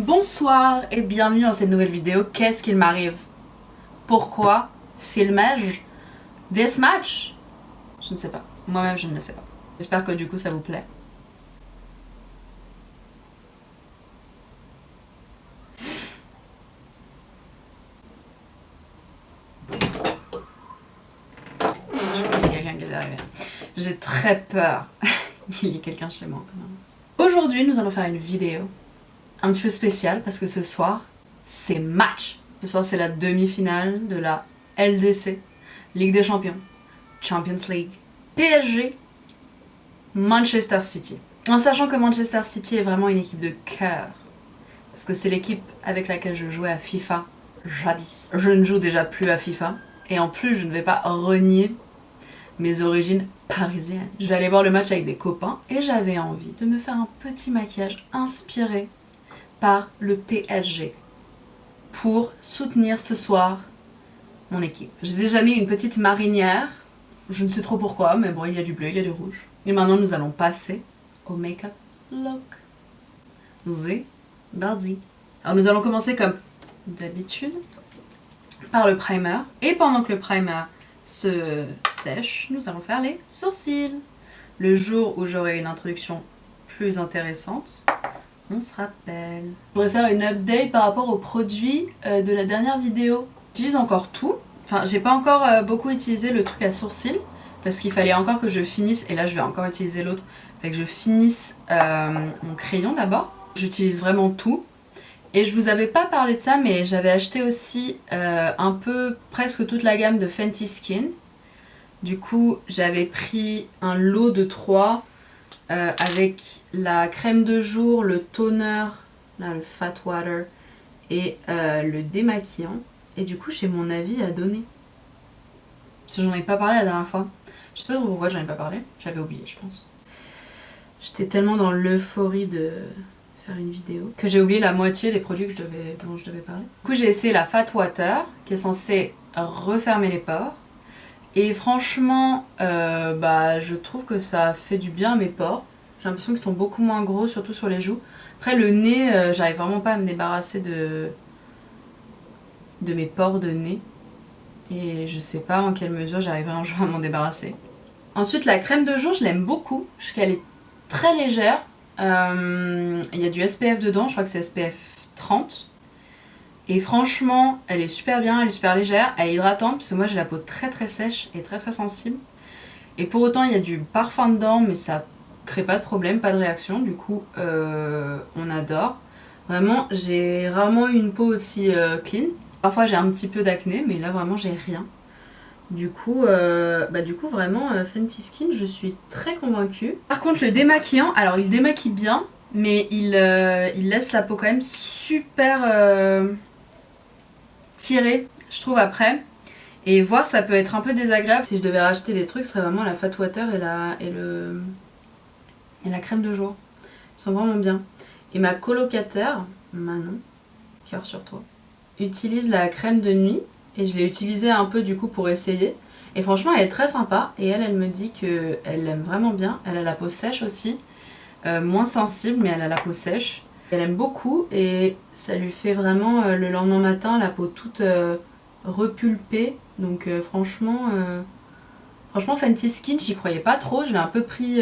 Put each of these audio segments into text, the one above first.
Bonsoir et bienvenue dans cette nouvelle vidéo. Qu'est-ce qu'il m'arrive? Pourquoi filmais-je this match? Je ne sais pas. Moi-même, je ne le sais pas. J'espère que du coup, ça vous plaît. Je crois qu'il y a quelqu'un qui est arrivé. J'ai très peur qu'il y ait quelqu'un chez moi. Aujourd'hui, nous allons faire une vidéo un petit peu spéciale parce que ce soir, c'est match. Ce soir, c'est la demi-finale de la LDC, Ligue des Champions, Champions League, PSG, Manchester City. En sachant que Manchester City est vraiment une équipe de cœur, parce que c'est l'équipe avec laquelle je jouais à FIFA jadis. Je ne joue déjà plus à FIFA, et en plus, je ne vais pas renier mes origines parisiennes. Je vais aller voir le match avec des copains, et j'avais envie de me faire un petit maquillage inspiré par le PSG pour soutenir ce soir mon équipe. J'ai déjà mis une petite marinière, je ne sais trop pourquoi, mais bon, il y a du bleu, il y a du rouge. Et maintenant, nous allons passer au make-up look. C'est parti. Alors, nous allons commencer comme d'habitude par le primer. Et pendant que le primer se sèche, nous allons faire les sourcils. Le jour où j'aurai une introduction plus intéressante, on se rappelle. Je pourrais faire une update par rapport aux produits de la dernière vidéo. J'utilise encore tout. Enfin, j'ai pas encore beaucoup utilisé le truc à sourcils parce qu'il fallait encore que je finisse, et là je vais encore utiliser l'autre, fait que je finisse mon crayon d'abord. J'utilise vraiment tout. Et je vous avais pas parlé de ça, mais j'avais acheté aussi un peu presque toute la gamme de Fenty Skin. Du coup, j'avais pris un lot de 3 avec la crème de jour, le toner, là, le Fat Water et le démaquillant. Et du coup, j'ai mon avis à donner. Parce que j'en ai pas parlé la dernière fois. Je sais pas trop pourquoi j'en ai pas parlé. J'avais oublié, je pense. J'étais tellement dans l'euphorie de faire une vidéo que j'ai oublié la moitié des produits dont je devais parler. Du coup, j'ai essayé la Fat Water qui est censée refermer les pores. Et franchement, je trouve que ça fait du bien à mes pores. J'ai l'impression qu'ils sont beaucoup moins gros, surtout sur les joues. Après, le nez, j'arrive vraiment pas à me débarrasser de mes pores de nez. Et je sais pas en quelle mesure j'arriverai un jour à m'en débarrasser. Ensuite, la crème de jour, je l'aime beaucoup. Je trouve qu'elle est très légère. Il y a du SPF dedans, je crois que c'est SPF 30. Et franchement, elle est super bien, elle est super légère, elle est hydratante, parce que moi j'ai la peau très très sèche et très très sensible. Et pour autant, il y a du parfum dedans, mais ça crée pas de problème, pas de réaction, du coup on adore. Vraiment, j'ai rarement eu une peau aussi clean. Parfois j'ai un petit peu d'acné, mais là vraiment j'ai rien. Du coup vraiment Fenty Skin, je suis très convaincue. Par contre le démaquillant, alors il démaquille bien, mais il laisse la peau quand même super tirée, je trouve, après. Et voir, ça peut être un peu désagréable. Si je devais racheter des trucs, ce serait vraiment la Fat Water et la crème de jour. Ils sont vraiment bien. Et ma colocataire, Manon, cœur sur toi, utilise la crème de nuit. Et je l'ai utilisée un peu du coup pour essayer. Et franchement, elle est très sympa. Et elle me dit qu'elle l'aime vraiment bien. Elle a la peau sèche aussi. Moins sensible, mais elle a la peau sèche. Elle aime beaucoup et ça lui fait vraiment le lendemain matin la peau toute repulpée. Donc franchement Fenty Skin, j'y croyais pas trop. Je l'ai un peu pris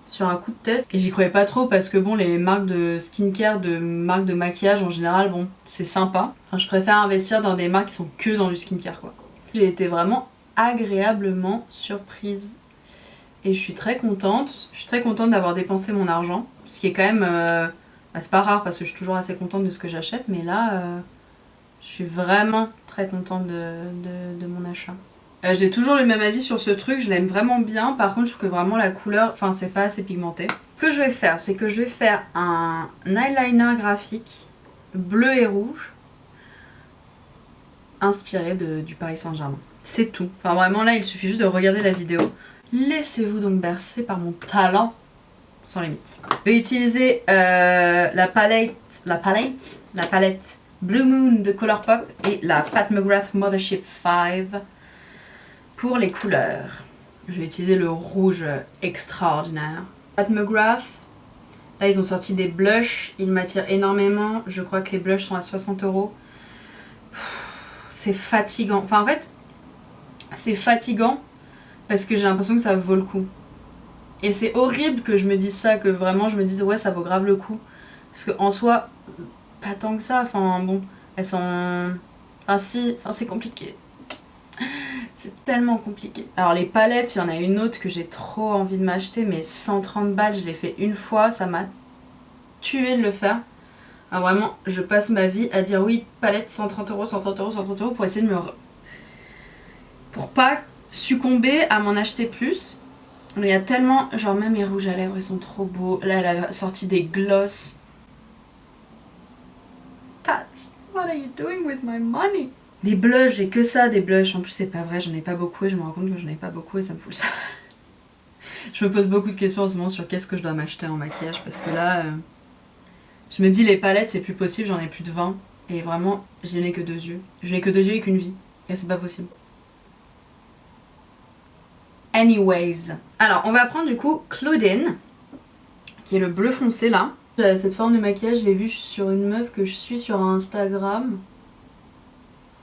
sur un coup de tête. Et j'y croyais pas trop parce que bon, les marques de skincare, de marques de maquillage en général, bon, c'est sympa. Enfin, je préfère investir dans des marques qui sont que dans du skincare, quoi. J'ai été vraiment agréablement surprise. Et je suis très contente. Je suis très contente d'avoir dépensé mon argent. Ce qui est quand même... c'est pas rare parce que je suis toujours assez contente de ce que j'achète. Mais là, je suis vraiment très contente de mon achat. J'ai toujours le même avis sur ce truc, je l'aime vraiment bien. Par contre, je trouve que vraiment la couleur, enfin, c'est pas assez pigmenté. Ce que je vais faire, c'est que je vais faire un eyeliner graphique bleu et rouge inspiré du Paris Saint-Germain. C'est tout. Enfin, vraiment, là, il suffit juste de regarder la vidéo. Laissez-vous donc bercer par mon talent sans limite. Je vais utiliser la palette Blue Moon de Colourpop et la Pat McGrath Mothership 5 pour les couleurs. Je vais utiliser le rouge extraordinaire. Pat McGrath, Là ils ont sorti des blushs, ils m'attirent énormément. Je crois que les blushs sont à 60 €. C'est fatigant. Enfin en fait, c'est fatigant parce que j'ai l'impression que ça vaut le coup. Et c'est horrible que je me dise ça, que vraiment je me dise ouais ça vaut grave le coup. Parce qu'en soi, pas tant que ça. Enfin bon, elles sont... Enfin si, enfin c'est compliqué. C'est tellement compliqué. Alors les palettes, il y en a une autre que j'ai trop envie de m'acheter, mais 130 balles, je l'ai fait une fois, ça m'a tué de le faire. Alors vraiment, je passe ma vie à dire oui, palette 130 €, 130 €, 130 € pour essayer de me... pour pas succomber à m'en acheter plus. Mais il y a tellement... Genre même mes rouges à lèvres, ils sont trop beaux. Là, elle a sorti des gloss. Pat, what are you doing with my money? Des blushs, j'ai que ça, des blushs. En plus, c'est pas vrai, j'en ai pas beaucoup et je me rends compte que j'en ai pas beaucoup et ça me fout le seum. Je me pose beaucoup de questions en ce moment sur qu'est-ce que je dois m'acheter en maquillage parce que là, je me dis les palettes, c'est plus possible, j'en ai plus de 20 et vraiment, je n'ai que 2 yeux. Je n'ai que 2 yeux et qu'une vie et c'est pas possible. Anyways. Alors, on va prendre du coup Claudine, qui est le bleu foncé là. Cette forme de maquillage, je l'ai vue sur une meuf que je suis sur Instagram.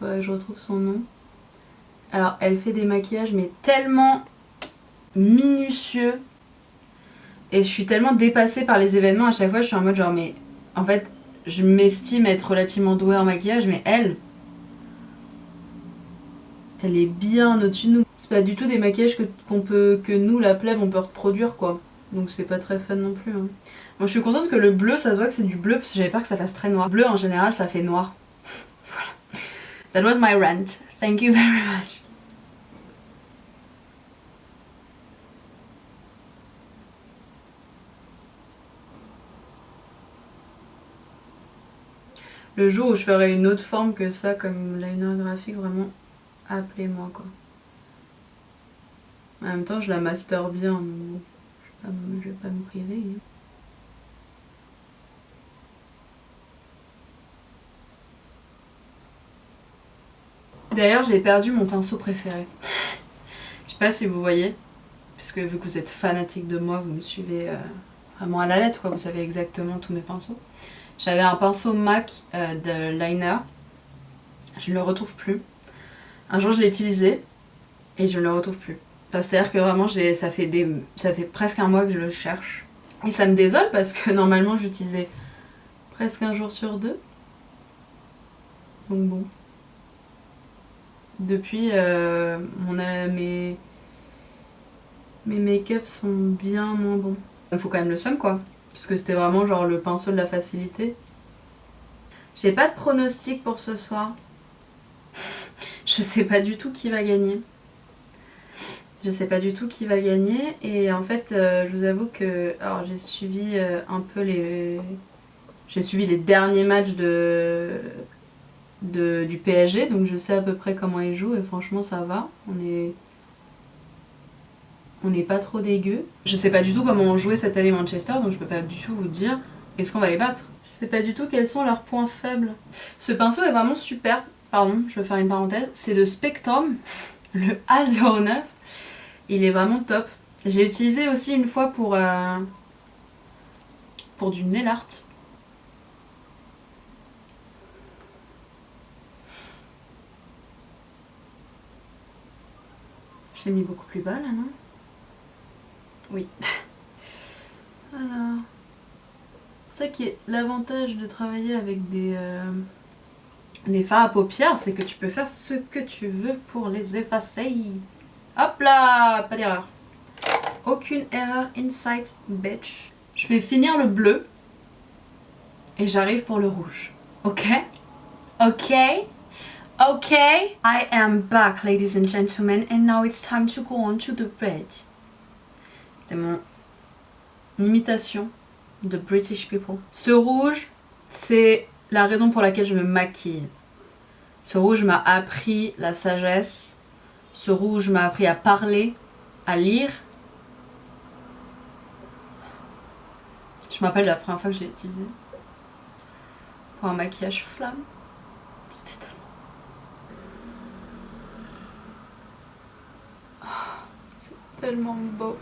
Ouais, je retrouve son nom. Alors, elle fait des maquillages, mais tellement minutieux. Et je suis tellement dépassée par les événements, à chaque fois, je suis en mode genre, mais en fait, je m'estime être relativement douée en maquillage, mais elle est bien au-dessus de nous. C'est pas du tout des maquillages que nous, la plèbe, on peut reproduire, quoi. Donc c'est pas très fun non plus. Hein. Moi, je suis contente que le bleu, ça se voit que c'est du bleu, parce que j'avais peur que ça fasse très noir. Bleu, en général, ça fait noir. Voilà. That was my rant. Thank you very much. Le jour où je ferai une autre forme que ça, comme liner graphique, vraiment, appelez-moi, quoi. En même temps, je la master bien, donc bon, je vais pas me priver. Hein. D'ailleurs, j'ai perdu mon pinceau préféré. Je sais pas si vous voyez, puisque vu que vous êtes fanatique de moi, vous me suivez vraiment à la lettre, quoi. Vous savez exactement tous mes pinceaux. J'avais un pinceau MAC de liner. Je ne le retrouve plus. Un jour, je l'ai utilisé et je ne le retrouve plus. C'est-à-dire que vraiment, ça fait presque un mois que je le cherche. Et ça me désole parce que normalement, j'utilisais presque un jour sur 2. Donc bon. Depuis, mes make-up sont bien moins bons. Il faut quand même le seum, quoi. Parce que c'était vraiment genre le pinceau de la facilité. J'ai pas de pronostic pour ce soir. Je sais pas du tout qui va gagner. Je sais pas du tout qui va gagner. Et en fait, je vous avoue que... Alors j'ai suivi un peu les... J'ai suivi les derniers matchs du PSG, donc je sais à peu près comment ils jouent et franchement ça va. On n'est pas trop dégueu. Je sais pas du tout comment ont joué cette année Manchester, donc je peux pas du tout vous dire est-ce qu'on va les battre. Je sais pas du tout quels sont leurs points faibles. Ce pinceau est vraiment super. Pardon, je vais faire une parenthèse. C'est de Spectrum, le A09. Il est vraiment top. J'ai utilisé aussi une fois pour du nail art. Je l'ai mis beaucoup plus bas là, non? Oui. Voilà. C'est ça qui est l'avantage de travailler avec des fards à paupières, c'est que tu peux faire ce que tu veux pour les effacer. Hop là, pas d'erreur. Aucune erreur insight, bitch. Je vais finir le bleu et j'arrive pour le rouge. Ok? Ok? Ok? I am back, ladies and gentlemen, and now it's time to go on to the red. C'était mon imitation de British people. Ce rouge, c'est la raison pour laquelle je me maquille. Ce rouge m'a appris la sagesse. Ce rouge m'a appris à parler, à lire. Je me rappelle de la première fois que je l'ai utilisé. Pour un maquillage flamme. C'était tellement... Oh, c'est tellement beau.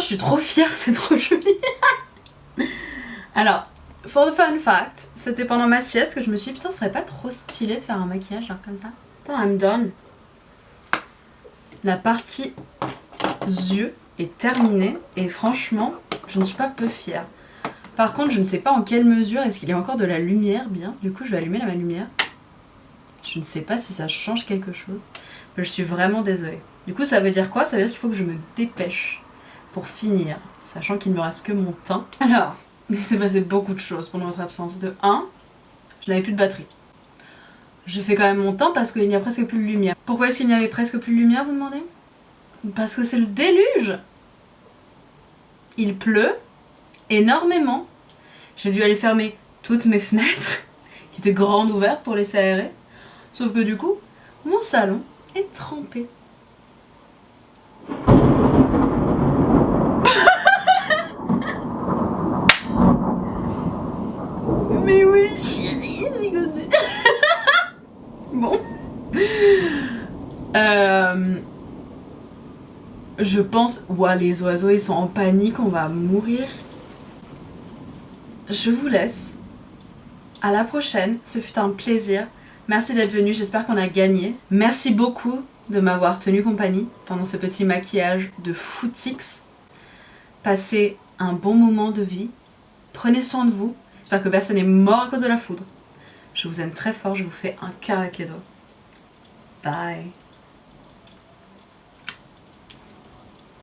je suis trop fière, c'est trop joli. Alors, for the fun fact, c'était pendant ma sieste que je me suis dit putain, ce serait pas trop stylé de faire un maquillage genre comme ça. Putain, I'm done. La partie yeux est terminée et franchement, je ne suis pas peu fière. Par contre, je ne sais pas en quelle mesure est-ce qu'il y a encore de la lumière bien. Du coup, je vais allumer ma lumière. Je ne sais pas si ça change quelque chose. Mais je suis vraiment désolée. Du coup, ça veut dire quoi? Ça veut dire qu'il faut que je me dépêche pour finir. Sachant qu'il ne me reste que mon teint. Alors, il s'est passé beaucoup de choses pendant notre absence. De 1, je n'avais plus de batterie. J'ai fait quand même mon teint parce qu'il n'y a presque plus de lumière. Pourquoi est-ce qu'il n'y avait presque plus de lumière, vous demandez? Parce que c'est le déluge. Il pleut énormément. J'ai dû aller fermer toutes mes fenêtres qui étaient grandes ouvertes pour laisser aérer. Sauf que du coup, mon salon est trempé. Mais oui, chérie, rigolez. Bon. Je pense... Ouah, les oiseaux, ils sont en panique, on va mourir. Je vous laisse. À la prochaine, ce fut un plaisir. Merci d'être venu, j'espère qu'on a gagné. Merci beaucoup de m'avoir tenu compagnie pendant ce petit maquillage de footix. Passez un bon moment de vie. Prenez soin de vous. J'espère que personne n'est mort à cause de la foudre. Je vous aime très fort, je vous fais un cœur avec les doigts. Bye.